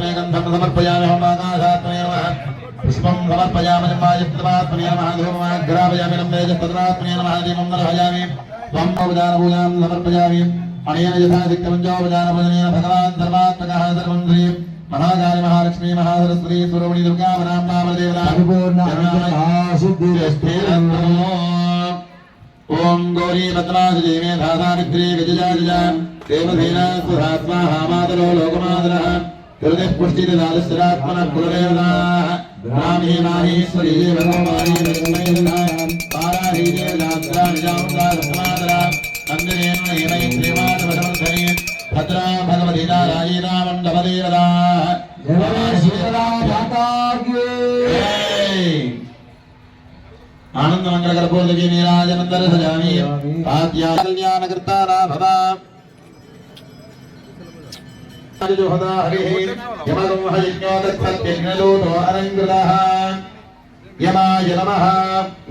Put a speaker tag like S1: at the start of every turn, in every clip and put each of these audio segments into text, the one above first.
S1: सर्वात्मने गन्धं समर्पयामि होमाकाशात्मने नमः पुष्पं समर्पयामि निम्बायत्वात्मने नमः धूमग्रापयामि नम्बेजस्तत्रात्मने नमः दीपं दर्शयामि त्वं पूजां समर्पयामि अनेन यथाशक्तिमुञ्जोपदानपूजनेन भगवान् सर्वात्मकः सर्वं श्री महाकाली महालक्ष्मी महासरस्वती सुरवणी दुर्गा वराम्बादेवता ओम गौरी पद्मासुजी मे धातामित्री विजयाजया देवधीना सुधात्मा हामादरो लोकमादरः कृते पुष्टिदादस्रात्मनः कुलदेवताः ब्राह्मी माहेश्वरी देवगोमारी लक्ष्मीनारायण पाराही देवदात्रा निजामुदा रत्नादरा अंजनेन हेमै श्रीमानवसमर्थने भद्रा भगवती नारायणा मंडपदेवताः जय श्रीराम आनंद मंगल कर्पूरदीपे नीराजनंदर सजामि आद्या कल्याण कर्ता भव जो हदा हरि यमगं हयज्ञो दत्तज्ञलोतो अरंगृतः यमाय नमः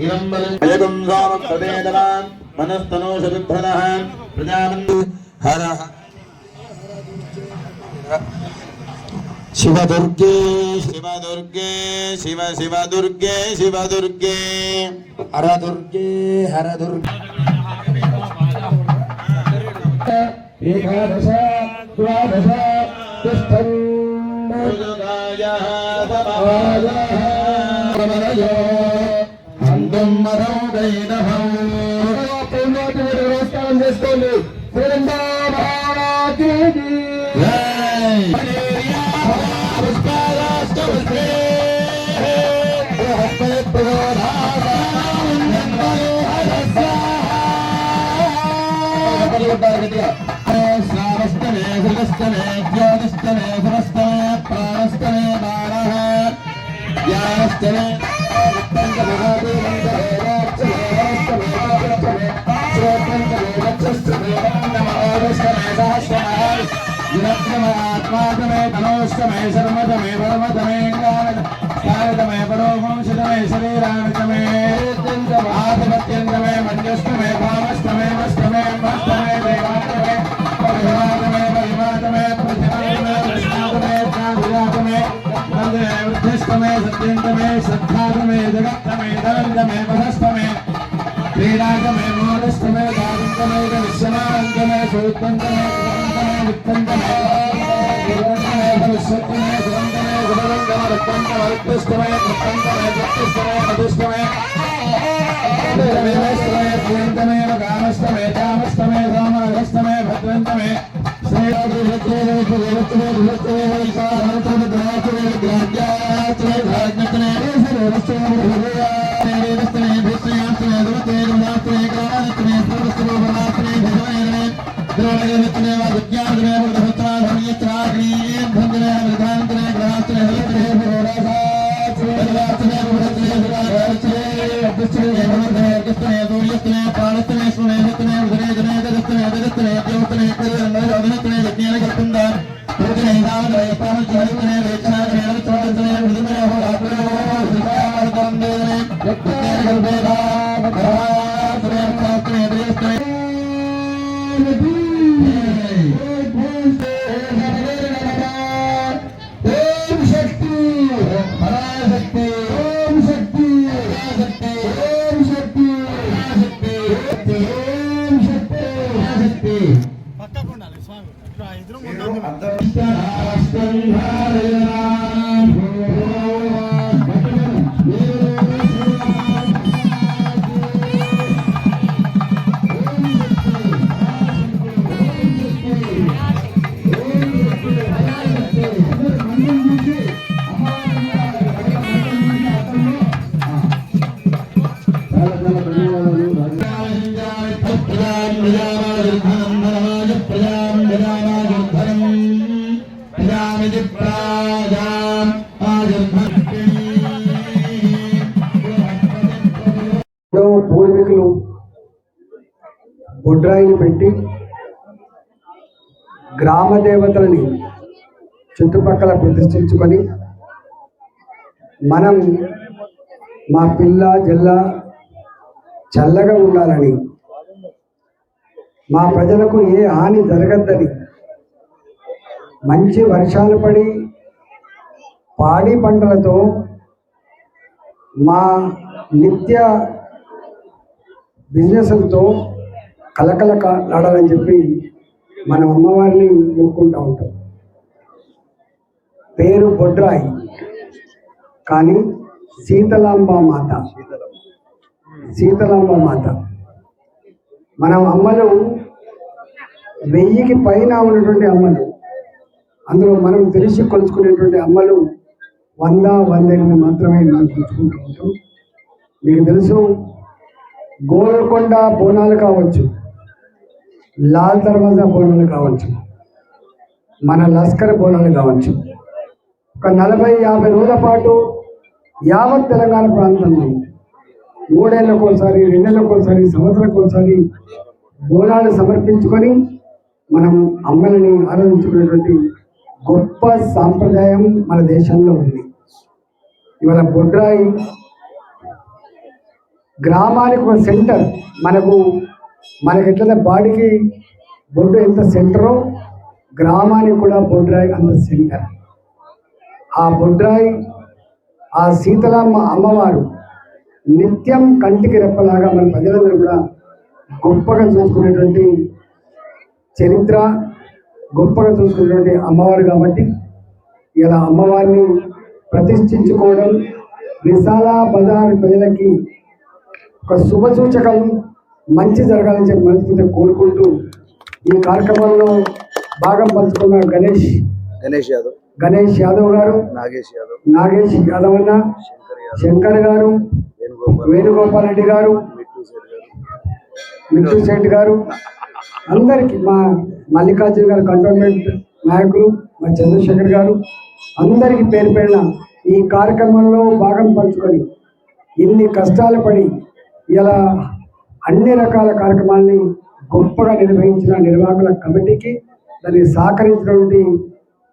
S1: इदं बलं सामप्रदेदवान् मनस्तनोषविद्धनः प्रजामन्तु हरः शिव दुर्गे शिव दुर्गे शिव शिव दुर्गे शिव दुर्गे हर दुर्गे हर दुर्गे एकादश द्वादश तिष्ठन्नोजगायः तपहायः प्रमरयो अन्तं मदं वैदहं पूर्णोत्तरवस्थां చేసుకోండి वृंदावनाकी श्रावस्तमे हृदस्तमे ज्योतिस्तमे भरस्तमे प्राणस्तमे बाणः ज्ञानस्तमे आत्मातमे तनोस्तमे शर्मतमे वर्मतमे स्थानतमे परोमंशतमे शरीरामितमे आधिपत्यन्तमे मन्यस्तमे भामस्तमे मस्तमे मस्तमे देवातमे परिवातमे परिवातमे प्रतिमातमे कृष्णातमे चांद्रियातमे नन्दमे वृद्धिस्तमे सत्यन्तमे श्रद्धातमे जगत्तमे दलन्तमे पथस्तमे क्रीडातमे मोदस्तमे दारुन्तमे विश्वमानन्तमे सूत्रन्तमे वित्तन्तमे भविष्यत्तमे सुरन्तमे सुभरन्तमे रक्तन्तमे उत्कृष्टमे कृतन्तमे जत्तिष्टमे मधुष्टमे देवस्तमे प्रियन्तमे कामस्तमे कामस्तमे सोमहस्तमे भद्रन्तमे श्रीरामकृष्णे देवत्वे भुवत्वे विशालतमे द्राक्षे ग्राह्यात्रे भाग्यत्रे सर्वस्तमे भुवया देवस्तमे भिक्षयात्रे दुवते दुवात्रे कामत्रे पूर्वस्तमे भवात्रे भगवने द्रोणदेवत्रे विज्ञानत्रे बुद्धपुत्रा धर्मयत्राग्नि भद्रे विधानत्रे ग्रहात्रे हरित्रे भोरासात्रे भद्रात्रे भद्रे भद्रात्रे अद्भुत्रे भद्रे अद्भुत्रे दूर्यत्रे पालत्रे सुनेत्रे उदरेत्रे दत्रे दत्रे द्योत्रे कर्णोदत्रे विज्ञानकर्तुंड भद्रे दावत्रे पालत्रे वेक्षात्रे चोत्रे भद्रे होरात्रे विकामर्तंदेने यत्रे गर्भेदा भद्रात्रे भद्रे द्रेस्त्रे
S2: పూర్వీకులు బొడ్రాయిని పెట్టి గ్రామ దేవతలని చుట్టుపక్కల ప్రతిష్ఠించుకొని మనం మా పిల్ల జల్ల చల్లగా ఉండాలని, మా ప్రజలకు ఏ హాని జరగద్దని, మంచి వర్షాలు పడి పాడి పంటలతో మా నిత్య బిజినెస్లతో కలకలలాడాలని చెప్పి మనం అమ్మవారిని మొక్కుకుంటూ ఉంటాం. పేరు బొడ్రాయి కానీ శీతలాంబ మాత. శీతలాంబ మాత మనం అమ్మలు 1000కి పైన ఉన్నటువంటి అమ్మలు. అందులో మనం తెలిసి కొలుచుకునేటువంటి అమ్మలు 100-108 మాత్రమే మనం కొలుచుకుంటూ ఉంటాం. మీకు తెలుసు, గోల్కొండ బోనాలు కావచ్చు, లాల్ దర్వాజా బోనాలు కావచ్చు, మన లస్కర్ బోనాలు కావచ్చు, ఒక 40-50 రోజుల పాటు యావత్ తెలంగాణ ప్రాంతంలో 3 ఏళ్ళకోసారి, 2 ఏళ్ళకోసారి, సంవత్సరాలకోసారి బోనాలు సమర్పించుకొని మనం అమ్మలని ఆరాధించుకునేటువంటి గొప్ప సాంప్రదాయం మన దేశంలో ఉంది. ఇవాళ బొడ్రాయి గ్రామానికి ఒక సెంటర్. మనకి ఎట్లా బాడీకి బొడ్డు ఎంత సెంటరో గ్రామానికి కూడా బొడ్రాయి అంత సెంటర్. ఆ బొడ్రాయి, ఆ శీతలమ్మ అమ్మవారు నిత్యం కంటికి రెప్పలాగా మన ప్రజలందరూ కూడా గొప్పగా చూసుకునేటువంటి చరిత్ర, గొప్పగా చూసుకునేటువంటి అమ్మవారు. కాబట్టి ఇలా అమ్మవారిని ప్రతిష్ఠించుకోవడం విశాల బజార్ ప్రజలకి ఒక శుభ సూచకం, మంచి జరగాలని చెప్పి మనస్ఫూర్తిగా కోరుకుంటూ ఈ కార్యక్రమంలో భాగం పంచుకున్న గణేష్ యాదవ్ గారు, నాగేష్ యాదవ్ అన్న, శంకర్ గారు, వేణుగోపాల్ రెడ్డి గారు, మిట్టు శెట్టి గారు, అందరికీ మా మల్లికార్జున గారు కంటోన్మెంట్ నాయకులు, మా చంద్రశేఖర్ గారు, అందరికీ పేరు పేరున ఈ కార్యక్రమంలో భాగం పంచుకొని ఇన్ని కష్టాలు పడి ఇలా అన్ని రకాల కార్యక్రమాల్ని గొప్పగా నిర్వహించిన నిర్వాహకుల కమిటీకి, దాన్ని సహకరించినటువంటి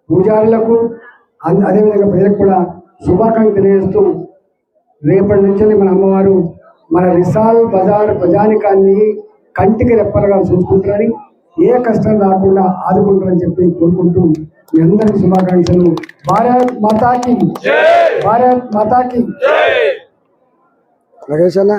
S2: పూజారులకు, అదేవిధంగా ప్రజలకు కూడా శుభాకాంక్షలు తెలియజేస్తూ రేపటి నుంచి మన అమ్మవారు మన విశాల్ బజార్ ప్రజానికాన్ని కంటికి రెప్పలుగా చూసుకుంటారని, ఏ కష్టం రాకుండా ఆదుకుంటారని చెప్పి కోరుకుంటూ మీ అందరికీ శుభాకాంక్షలు. భారత్ మాతాకి, భారత్ మాతాకి. నగేష్ అన్న.